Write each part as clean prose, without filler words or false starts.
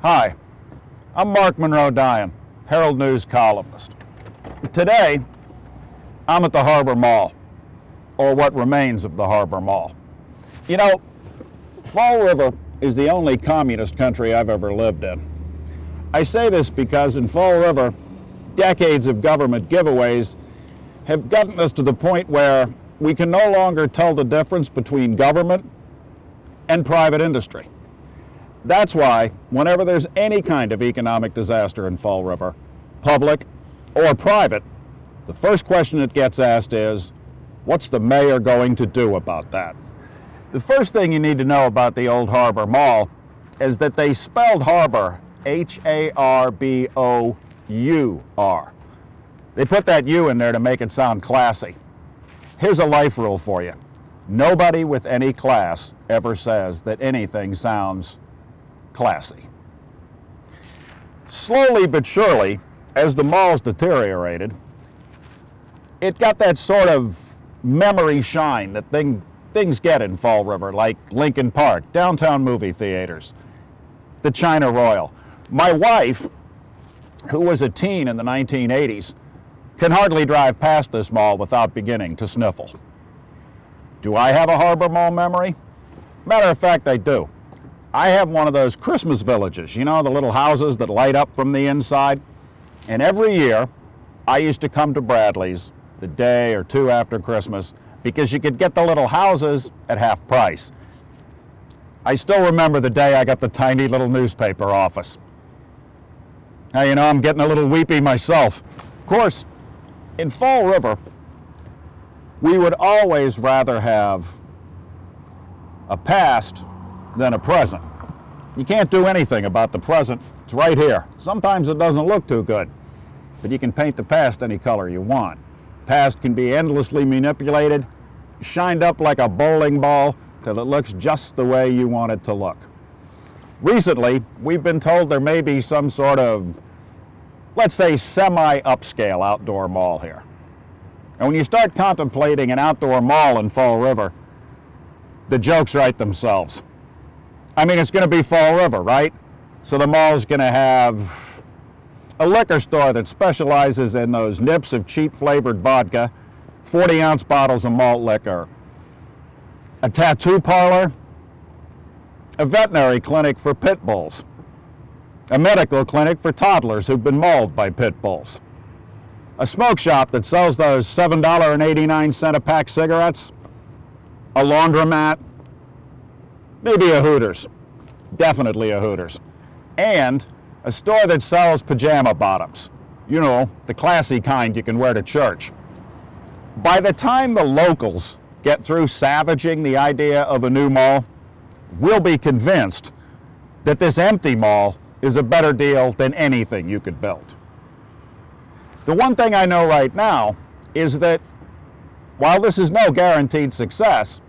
Hi, I'm Marc Munroe Dion, Herald News columnist. Today, I'm at the Harbour Mall, or what remains of the Harbour Mall. You know, Fall River is the only communist country I've ever lived in. I say this because in Fall River, decades of government giveaways have gotten us to the point where we can no longer tell the difference between government and private industry. That's why, whenever there's any kind of economic disaster in Fall River, public or private, the first question that gets asked is, what's the mayor going to do about that? The first thing you need to know about the old Harbour Mall is that they spelled harbor H-A-R-B-O-U-R. They put that U in there to make it sound classy. Here's a life rule for you. Nobody with any class ever says that anything sounds classy. Slowly but surely, as the mall's deteriorated, it got that sort of memory shine that things get in Fall River, like Lincoln Park, downtown movie theaters, the China Royal. My wife, who was a teen in the 1980s, can hardly drive past this mall without beginning to sniffle. Do I have a Harbour Mall memory? Matter of fact, I do. I have one of those Christmas villages, you know, the little houses that light up from the inside. And every year, I used to come to Bradley's the day or two after Christmas because you could get the little houses at half price. I still remember the day I got the tiny little newspaper office. Now, you know, I'm getting a little weepy myself. Of course, in Fall River, we would always rather have a past than a present. You can't do anything about the present. It's right here. Sometimes it doesn't look too good, but you can paint the past any color you want. Past can be endlessly manipulated, shined up like a bowling ball till it looks just the way you want it to look. Recently, we've been told there may be some sort of, let's say, semi-upscale outdoor mall here. And when you start contemplating an outdoor mall in Fall River, the jokes write themselves. I mean, it's going to be Fall River, right? So the mall's going to have a liquor store that specializes in those nips of cheap flavored vodka, 40-ounce bottles of malt liquor, a tattoo parlor, a veterinary clinic for pit bulls, a medical clinic for toddlers who've been mauled by pit bulls, a smoke shop that sells those $7.89 a pack cigarettes, a laundromat, maybe a Hooters, definitely a Hooters, and a store that sells pajama bottoms. You know, the classy kind you can wear to church. By the time the locals get through savaging the idea of a new mall, we'll be convinced that this empty mall is a better deal than anything you could build. The one thing I know right now is that while this is no guaranteed success,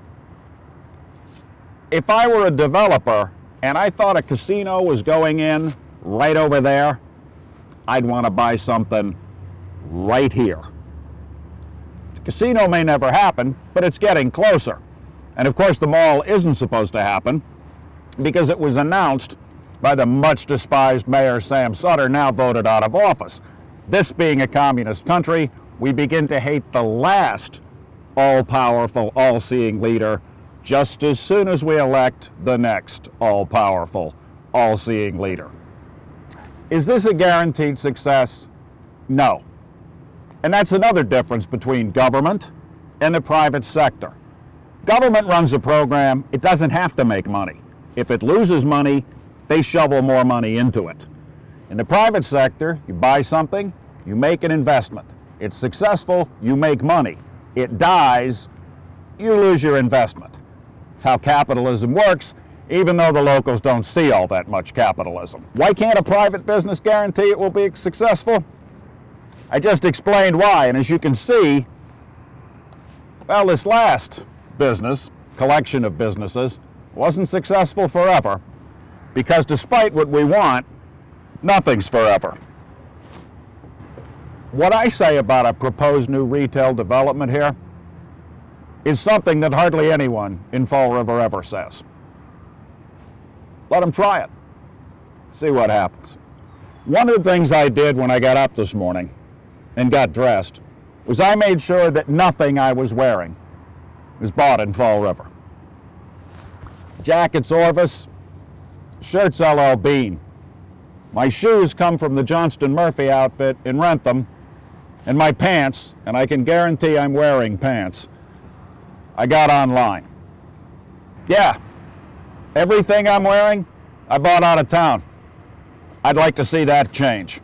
if I were a developer and I thought a casino was going in right over there, I'd want to buy something right here. The casino may never happen, but it's getting closer. And of course the mall isn't supposed to happen because it was announced by the much despised Mayor Sam Sutter, now voted out of office. This being a communist country, we begin to hate the last all-powerful, all-seeing leader just as soon as we elect the next all-powerful, all-seeing leader. Is this a guaranteed success? No. And that's another difference between government and the private sector. Government runs a program, it doesn't have to make money. If it loses money, they shovel more money into it. In the private sector, you buy something, you make an investment. It's successful, you make money. It dies, you lose your investment. It's how capitalism works, even though the locals don't see all that much capitalism. Why can't a private business guarantee it will be successful? I just explained why, and as you can see, well, this last business, collection of businesses, wasn't successful forever, because despite what we want, nothing's forever. What I say about a proposed new retail development here is something that hardly anyone in Fall River ever says. Let them try it. See what happens. One of the things I did when I got up this morning and got dressed was I made sure that nothing I was wearing was bought in Fall River. Jackets Orvis, shirts LL Bean. My shoes come from the Johnston Murphy outfit in Rentham, and my pants, and I can guarantee I'm wearing pants, I got online. Yeah, everything I'm wearing, I bought out of town. I'd like to see that change.